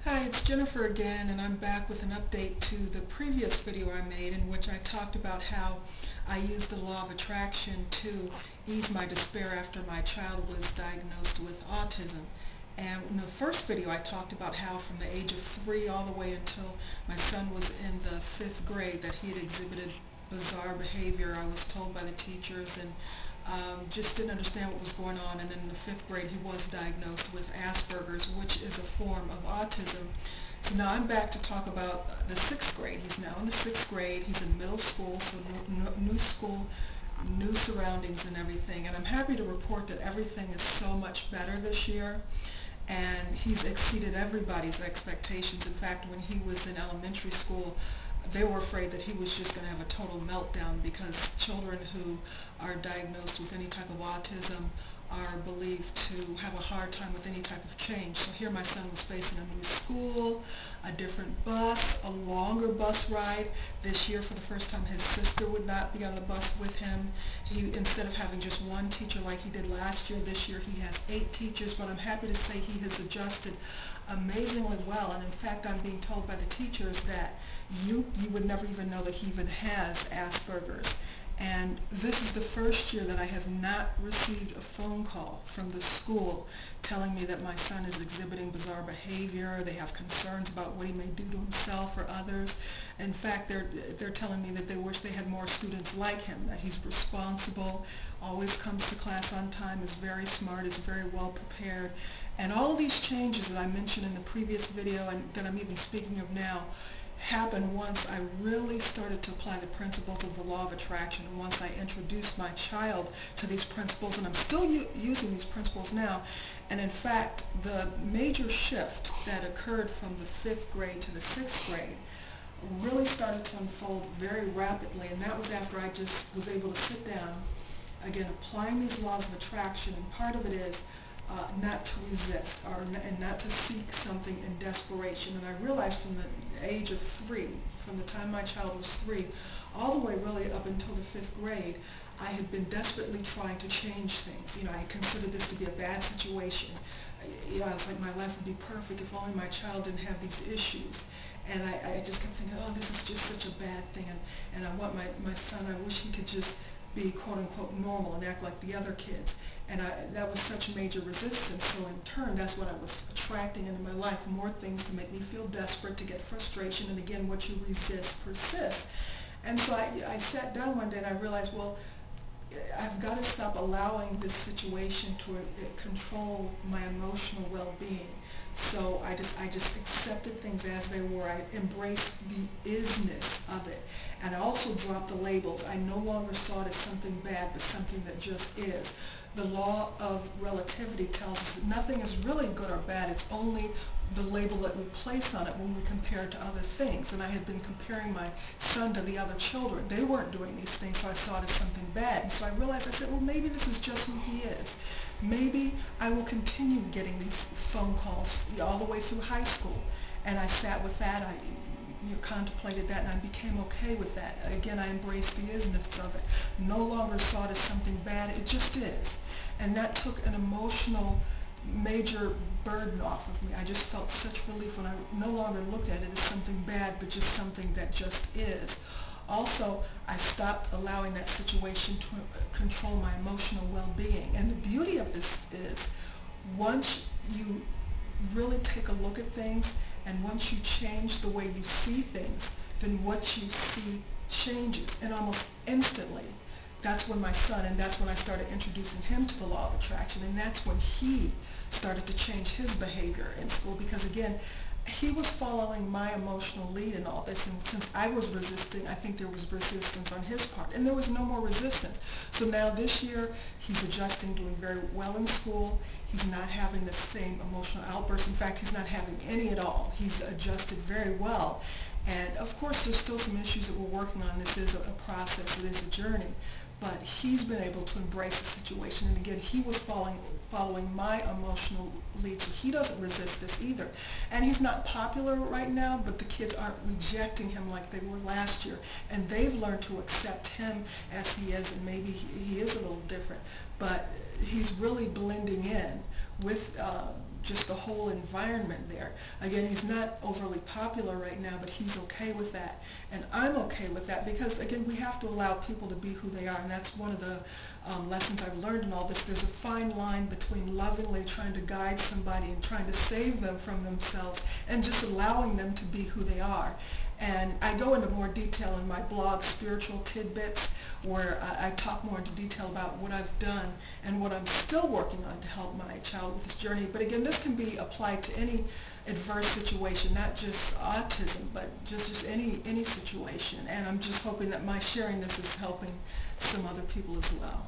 Hi, it's Jennifer again, and I'm back with an update to the previous video I made in which I talked about how I used the law of attraction to ease my despair after my child was diagnosed with autism. And in the first video I talked about how from the age of 3 all the way until my son was in the 5th grade that he had exhibited bizarre behavior. I was told by the teachers and just didn't understand what was going on, and then in the 5th grade he was diagnosed with Asperger's, which is a form of autism. So now I'm back to talk about the 6th grade. He's now in the 6th grade, he's in middle school, so new school, new surroundings and everything, and I'm happy to report that everything is so much better this year, and he's exceeded everybody's expectations. In fact, when he was in elementary school, they were afraid that he was just going to have a total meltdown because children who are diagnosed with any type of autism are believed to have a hard time with any type of change. So here my son was facing a new school, a different bus, a longer bus ride. This year, for the first time, his sister would not be on the bus with him. Instead of having just one teacher like he did last year, this year he has 8 teachers, but I'm happy to say he has adjusted amazingly well. And in fact, I'm being told by the teachers that you would never even know that he even has Asperger's. And this is the first year that I have not received a phone call from the school telling me that my son is exhibiting bizarre behavior. They have concerns about what he may do to himself or others. In fact, they're telling me that they wish they had more students like him, that he's responsible, always comes to class on time, is very smart, is very well prepared. And all of these changes that I mentioned in the previous video and that I'm even speaking of now happened once I really started to apply the principles of the law of attraction, and once I introduced my child to these principles, and I'm still using these principles now. And in fact, the major shift that occurred from the 5th grade to the 6th grade really started to unfold very rapidly, and that was after I just was able to sit down, again, applying these laws of attraction. And part of it is not to resist and not to seek something in desperation. And I realized from the age of 3, from the time my child was 3, all the way really up until the 5th grade, I had been desperately trying to change things. I considered this to be a bad situation. I was like, my life would be perfect if only my child didn't have these issues. And I just kept thinking, oh, this is just such a bad thing, and I want my son, I wish he could just be quote-unquote normal and act like the other kids. And that was such major resistance. So in turn, that's what I was attracting into my life, more things to make me feel desperate, to get frustration, and again, what you resist persists. And so I sat down one day and I realized, well, I've got to stop allowing this situation to control my emotional well-being. So I just accepted things as they were. I embraced the isness of it. And I also dropped the labels. I no longer saw it as something bad, but something that just is. The law of relativity tells us that nothing is really good or bad. It's only the label that we place on it when we compare it to other things. And I had been comparing my son to the other children. They weren't doing these things, so I saw it as something bad. And so I realized, I said, well, maybe this is just who he is. Maybe I will continue getting these phone calls all the way through high school. And I sat with that. I contemplated that, and I became okay with that. Again, I embraced the isness of it. No longer saw it as something bad. It just is. And that took an emotional major burden off of me. I just felt such relief when I no longer looked at it as something bad, but just something that just is. Also, I stopped allowing that situation to control my emotional well-being. And the beauty of this is, once you really take a look at things, and once you change the way you see things, then what you see changes. And almost instantly, that's when my son, and that's when I started introducing him to the law of attraction, and that's when he started to change his behavior in school, because again, he was following my emotional lead in all this, and since I was resisting, I think there was resistance on his part, and there was no more resistance. So now this year, he's adjusting, doing very well in school. He's not having the same emotional outbursts. In fact, he's not having any at all. He's adjusted very well. And of course, there's still some issues that we're working on. This is a process, it is a journey. But he's been able to embrace the situation, and again, he was following my emotional lead, so he doesn't resist this either. And he's not popular right now, but the kids aren't rejecting him like they were last year, and they've learned to accept him as he is, and maybe he is a little different, but he's really blending in with just the whole environment there. Again, he's not overly popular right now, but he's okay with that. And I'm okay with that because, again, we have to allow people to be who they are. And that's one of the lessons I've learned in all this. There's a fine line between lovingly trying to guide somebody and trying to save them from themselves and just allowing them to be who they are. And I go into more detail in my blog, Spiritual Tidbits, where I talk more into detail about what I've done and what I'm still working on to help my child with this journey. But again, this can be applied to any adverse situation, not just autism, but just any situation. And I'm just hoping that my sharing this is helping some other people as well.